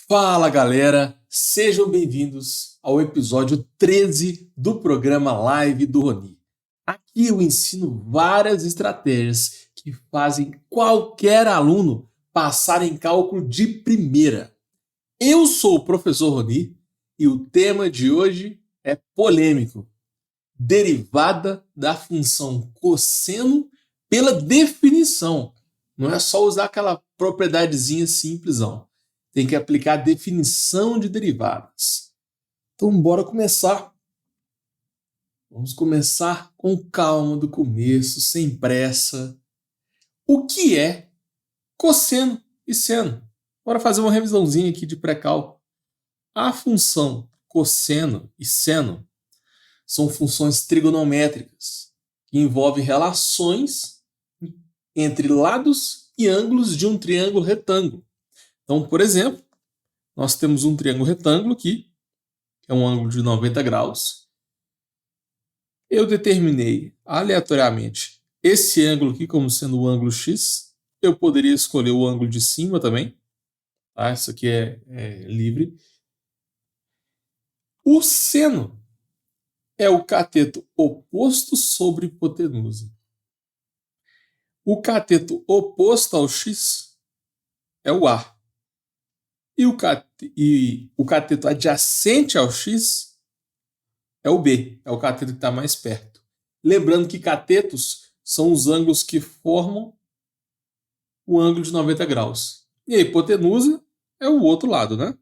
Fala galera, sejam bem-vindos ao episódio 13 do programa Live do Roni. Aqui eu ensino várias estratégias que fazem qualquer aluno passar em cálculo de primeira. Eu sou o professor Roni e o tema de hoje é polêmico: derivada da função cosseno pela definição. Não é só usar aquela propriedadezinha simples, não. Tem que aplicar a definição de derivadas. Então, bora começar. Vamos começar com calma do começo, sem pressa. O que é cosseno e seno? Bora fazer uma revisãozinha aqui de pré-cálculo. A função cosseno e seno são funções trigonométricas que envolvem relações entre lados e ângulos de um triângulo retângulo. Então, por exemplo, nós temos um triângulo retângulo aqui, que é um ângulo de 90 graus. Eu determinei aleatoriamente esse ângulo aqui como sendo o ângulo X. Eu poderia escolher o ângulo de cima também. Tá? Isso aqui é livre. O seno é o cateto oposto sobre hipotenusa. O cateto oposto ao X é o A. E o cateto adjacente ao X é o B, é o cateto que está mais perto. Lembrando que catetos são os ângulos que formam o ângulo de 90 graus. E a hipotenusa é o outro lado, né?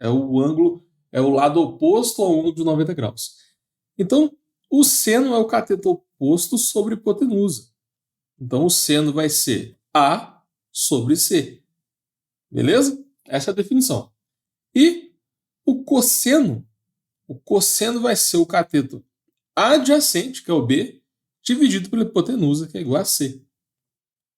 É o lado oposto ao ângulo de 90 graus. Então, o seno é o cateto oposto sobre hipotenusa. Então, o seno vai ser A sobre C. Beleza? Essa é a definição. E o cosseno vai ser o cateto adjacente, que é o B, dividido pela hipotenusa, que é igual a C.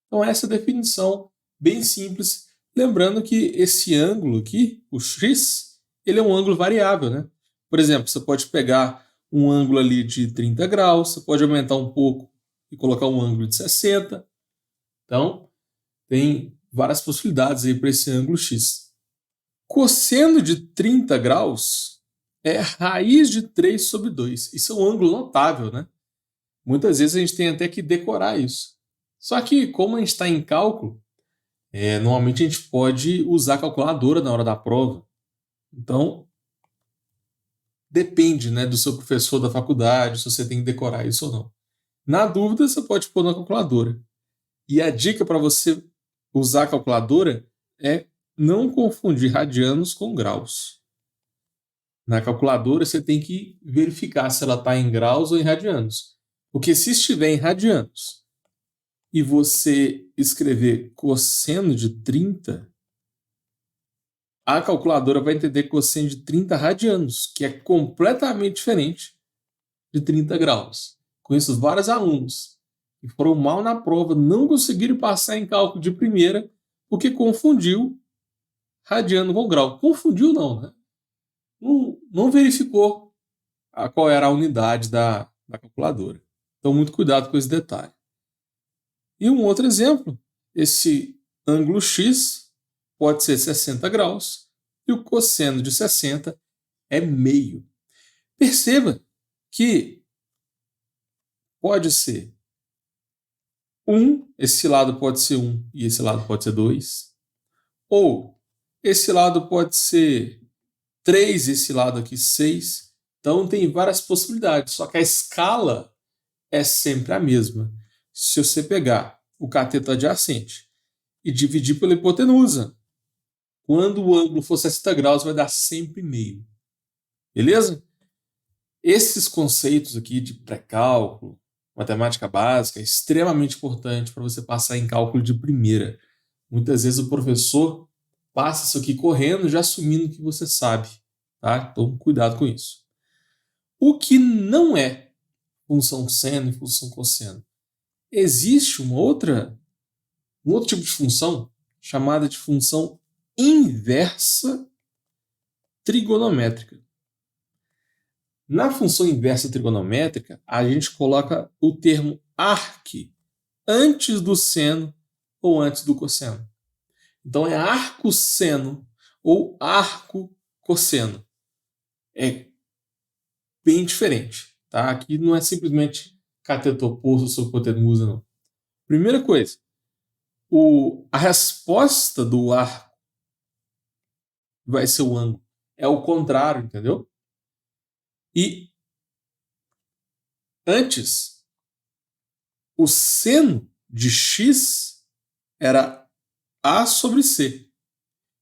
Então essa é a definição bem simples. Lembrando que esse ângulo aqui, o X, ele é um ângulo variável, né? Por exemplo, você pode pegar um ângulo ali de 30 graus, você pode aumentar um pouco e colocar um ângulo de 60. Então, tem várias possibilidades aí para esse ângulo X. Cosseno de 30 graus é raiz de 3 sobre 2. Isso é um ângulo notável, né? Muitas vezes a gente tem até que decorar isso. Só que, como a gente está em cálculo, normalmente a gente pode usar a calculadora na hora da prova. Então, depende, né, do seu professor da faculdade, se você tem que decorar isso ou não. Na dúvida, você pode pôr na calculadora. E a dica para você usar a calculadora é não confundir radianos com graus. Na calculadora, você tem que verificar se ela está em graus ou em radianos. Porque se estiver em radianos e você escrever cosseno de 30, a calculadora vai entender cosseno de 30 radianos, que é completamente diferente de 30 graus. Conheço vários alunos que foram mal na prova, não conseguiram passar em cálculo de primeira, porque confundiu radiano com grau. Confundiu não, né? Não verificou qual era a unidade da calculadora. Então, muito cuidado com esse detalhe. E um outro exemplo, esse ângulo X pode ser 60 graus e o cosseno de 60 é meio. Perceba que pode ser 1, esse lado pode ser 1 e esse lado pode ser 2. Ou esse lado pode ser 3, esse lado aqui 6. Então tem várias possibilidades, só que a escala é sempre a mesma. Se você pegar o cateto adjacente e dividir pela hipotenusa, quando o ângulo for 60 graus, vai dar sempre meio. Beleza? Esses conceitos aqui de pré-cálculo, matemática básica, é extremamente importante para você passar em cálculo de primeira. Muitas vezes o professor passa isso aqui correndo, já assumindo que você sabe. Tá? Então, cuidado com isso. O que não é função seno e função cosseno? Existe um outro tipo de função chamada de função inversa trigonométrica. Na função inversa trigonométrica, a gente coloca o termo arc antes do seno ou antes do cosseno. Então é arco-seno ou arco cosseno. É bem diferente, tá? Aqui não é simplesmente cateto oposto sobre hipotenusa, não. Primeira coisa, a resposta do arco vai ser o ângulo. É o contrário, entendeu? E antes, o seno de x era A sobre C.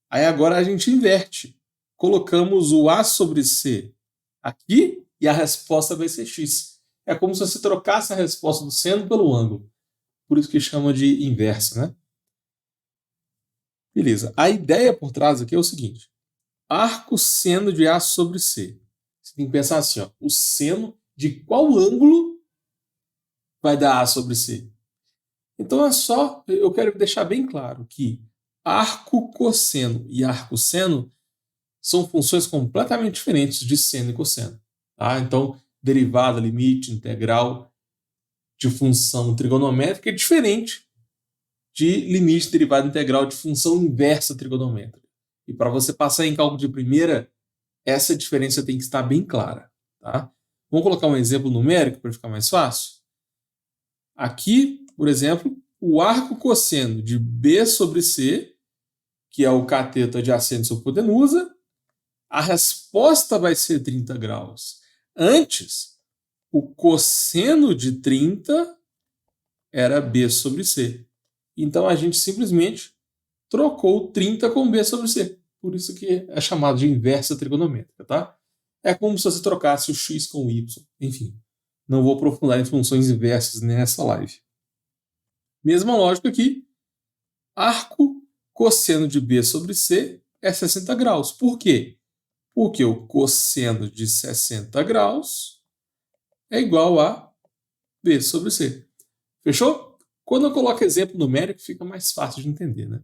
Aí agora a gente inverte. Colocamos o A sobre C aqui e a resposta vai ser x. É como se você trocasse a resposta do seno pelo ângulo. Por isso que chama de inversa, né? Beleza. A ideia por trás aqui é o seguinte. Arco seno de A sobre C. Você tem que pensar assim, ó, o seno de qual ângulo vai dar A sobre C? Então é só, eu quero deixar bem claro que arco cosseno e arco seno são funções completamente diferentes de seno e cosseno. Tá? Então, derivada, limite, integral de função trigonométrica é diferente de limite, derivada, integral de função inversa trigonométrica. E para você passar em cálculo de primeira, essa diferença tem que estar bem clara. Tá? Vamos colocar um exemplo numérico para ficar mais fácil? Aqui, por exemplo, o arco cosseno de B sobre C, que é o cateto adjacente sobre hipotenusa, a resposta vai ser 30 graus. Antes, o cosseno de 30 era B sobre C. Então a gente simplesmente trocou 30 com B sobre C. Por isso que é chamado de inversa trigonométrica, tá? É como se você trocasse o x com o y. Enfim, não vou aprofundar em funções inversas nessa live. Mesma lógica aqui. Arco cosseno de B sobre C é 60 graus. Por quê? Porque o cosseno de 60 graus é igual a B sobre C. Fechou? Quando eu coloco exemplo numérico, fica mais fácil de entender, né?